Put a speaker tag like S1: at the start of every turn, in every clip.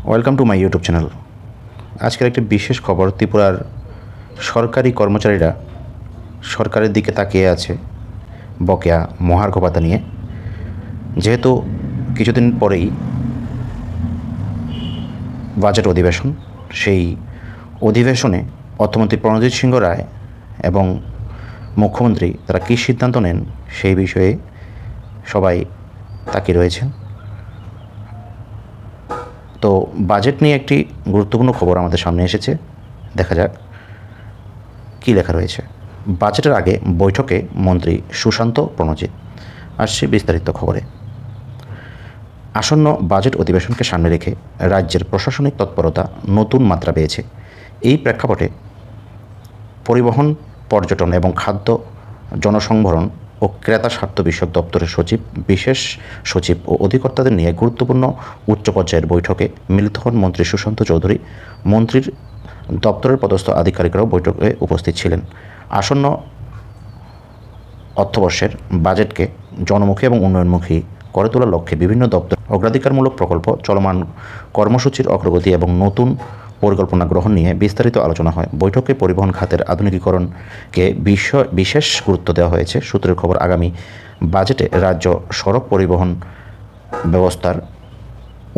S1: Welcome to my YouTube channel. আজকের একটি বিশেষ খবর, ত্রিপুরার সরকারি কর্মচারীরা সরকারের দিকে তাকিয়ে আছে বকেয়া মহার্ঘ ভাতা নিয়ে। যেহেতু কিছুদিন পরেই বাজেট অধিবেশন, সেই অধিবেশনে অর্থমন্ত্রী প্রণজিৎ সিংহ রায় এবং মুখ্যমন্ত্রী তারা কী সিদ্ধান্ত নেন সেই বিষয়ে সবাই তাকিয়ে রয়েছেন। তো বাজেট নিয়ে একটি গুরুত্বপূর্ণ খবর আমাদের সামনে এসেছে, দেখা যাক কী লেখা রয়েছে। বাজেটের আগে বৈঠকে মন্ত্রী সুশান্ত প্রণজিৎ। আসছে বিস্তারিত খবরে। আসন্ন বাজেট অধিবেশনকে সামনে রেখে রাজ্যের প্রশাসনিক তৎপরতা নতুন মাত্রা পেয়েছে। এই প্রেক্ষাপটে পরিবহন, পর্যটন এবং খাদ্য, জনসংভরণ ও ক্রেতা স্বার্থ বিষয়ক দপ্তরের সচিব, বিশেষ সচিব ও অধিকর্তাদের নিয়ে গুরুত্বপূর্ণ উচ্চ পর্যায়ের বৈঠকে মিলিত হন মন্ত্রী সুশান্ত চৌধুরী। মন্ত্রীর দপ্তরের পদস্থ আধিকারিকরাও বৈঠকে উপস্থিত ছিলেন। আসন্ন অর্থবর্ষের বাজেটকে জনমুখী এবং উন্নয়নমুখী করে তোলার লক্ষ্যে বিভিন্ন দপ্তর অগ্রাধিকারমূলক প্রকল্প, চলমান কর্মসূচির অগ্রগতি এবং নতুন পরিকল্পনা গ্রহণ নিয়ে বিস্তারিত আলোচনা হয়। বৈঠকে পরিবহন খাতের আধুনিকীকরণকে বিশেষ গুরুত্ব দেওয়া হয়েছে। সূত্রের খবর, আগামী বাজেটে রাজ্য সড়ক পরিবহন ব্যবস্থার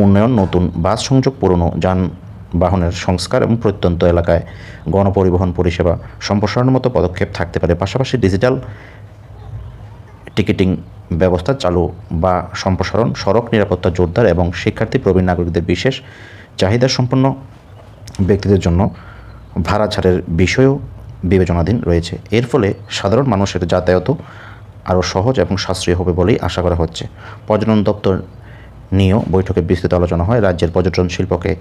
S1: উন্নয়ন, নতুন বাস সংযোগ, পুরনো যানবাহনের সংস্কার এবং প্রত্যন্ত এলাকায় গণপরিবহন পরিষেবা সম্প্রসারণের মতো পদক্ষেপ থাকতে পারে। পাশাপাশি ডিজিটাল টিকিটিং ব্যবস্থা চালু বা সম্প্রসারণ, সড়ক নিরাপত্তা জোরদার এবং শিক্ষার্থী, প্রবীণ নাগরিকদের, বিশেষ চাহিদা সম্পন্ন ব্যক্তিদের জন্য ভাড়া ছাড়ের বিষয়ও বিবেচনাধীন রয়েছে। এর ফলে সাধারণ মানুষের যাতায়াতও আরও সহজ এবং সাশ্রয়ী হবে বলেই আশা করা হচ্ছে। পর্যটন দপ্তর নিয়েও বৈঠকে বিস্তৃত আলোচনা হয়। রাজ্যের পর্যটন শিল্পকে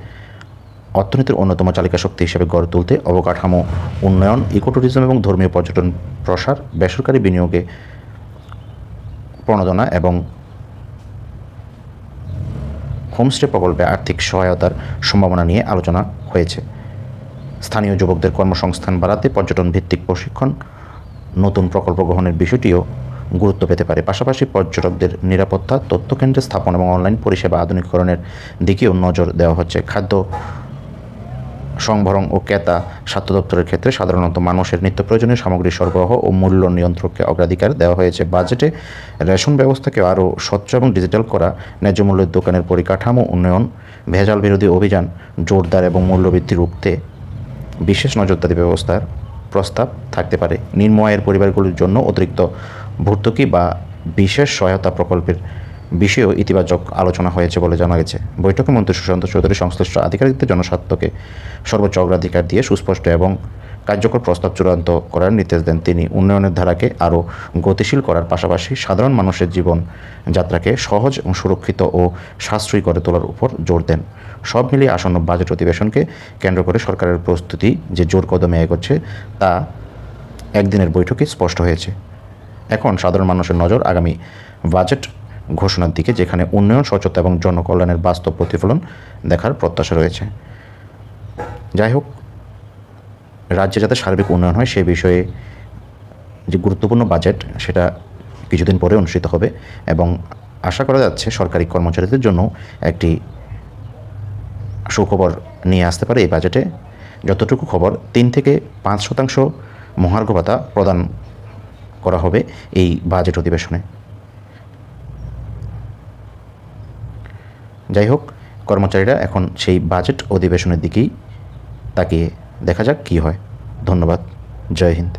S1: অর্থনীতির অন্যতম চালিকা শক্তি হিসেবে গড়ে তুলতে অবকাঠামো উন্নয়ন, ইকোট্যুরিজম এবং ধর্মীয় পর্যটন প্রসার, বেসরকারি বিনিয়োগে প্রণোদনা এবং হোমস্টে প্রকল্পে আর্থিক সহায়তার সম্ভাবনা নিয়ে আলোচনা হয়েছে। স্থানীয় যুবকদের কর্মসংস্থান বাড়াতে পর্যটন ভিত্তিক প্রশিক্ষণ, নতুন প্রকল্প গ্রহণের বিষয়টিও গুরুত্ব পেতে পারে। পাশাপাশি পর্যটকদের নিরাপত্তা, তথ্যকেন্দ্রের স্থাপন এবং অনলাইন পরিষেবা আধুনিকীকরণের দিকেও নজর দেওয়া হচ্ছে। খাদ্য সংভরণ ও ক্রেতা স্বাস্থ্য দপ্তরের ক্ষেত্রে সাধারণত মানুষের নিত্য প্রয়োজনীয় সামগ্রী সরবরাহ ও মূল্য নিয়ন্ত্রণকে অগ্রাধিকার দেওয়া হয়েছে। বাজেটে রেশন ব্যবস্থাকে আরও স্বচ্ছ এবং ডিজিটাল করা, ন্যায্য মূল্যের দোকানের পরিকাঠামো উন্নয়ন, ভেজাল বিরোধী অভিযান জোরদার এবং মূল্যবৃদ্ধি রুখতে বিশেষ নজরদারি ব্যবস্থার প্রস্তাব থাকতে পারে। নিম্ন আয়ের পরিবারগুলির জন্য অতিরিক্ত ভর্তুকি বা বিশেষ সহায়তা প্রকল্পের বিষয়েও ইতিবাচক আলোচনা হয়েছে বলে জানা গেছে। বৈঠকে মন্ত্রী সুশান্ত চৌধুরী সংশ্লিষ্ট আধিকারিকদের জনস্বার্থকে সর্বোচ্চ অগ্রাধিকার দিয়ে সুস্পষ্ট এবং কার্যকর প্রস্তাব চূড়ান্ত করার নির্দেশ দেন। তিনি উন্নয়নের ধারাকে আরও গতিশীল করার পাশাপাশি সাধারণ মানুষের জীবন যাত্রাকে সহজ এবং সুরক্ষিত ও সাশ্রয়ী করে তোলার উপর জোর দেন। সব মিলিয়ে আসন্ন বাজেট অধিবেশনকে কেন্দ্র করে সরকারের প্রস্তুতি যে জোর কদমে এগোচ্ছে তা একদিনের বৈঠকে স্পষ্ট হয়েছে। এখন সাধারণ মানুষের নজর আগামী বাজেট ঘোষণার দিকে, যেখানে উন্নয়ন, স্বচ্ছতা এবং জনকল্যাণের বাস্তব প্রতিফলন দেখার প্রত্যাশা রয়েছে। যাই হোক, রাজ্যে যাতে সার্বিক উন্নয়ন হয় সেই বিষয়ে যে গুরুত্বপূর্ণ বাজেট, সেটা কিছুদিন পরে অনুষ্ঠিত হবে এবং আশা করা যাচ্ছে সরকারি কর্মচারীদের জন্য একটি সুখবর নিয়ে আসতে পারে এই বাজেটে। যতটুকু খবর, 3 থেকে 5% মহার্ঘ ভাতা প্রদান করা হবে এই বাজেট অধিবেশনে। যাই হোক, কর্মচারীরা এখন সেই বাজেট অধিবেশনের দিকেই তাকিয়ে দেখা যাক কী হয়। ধন্যবাদ। জয় হিন্দ।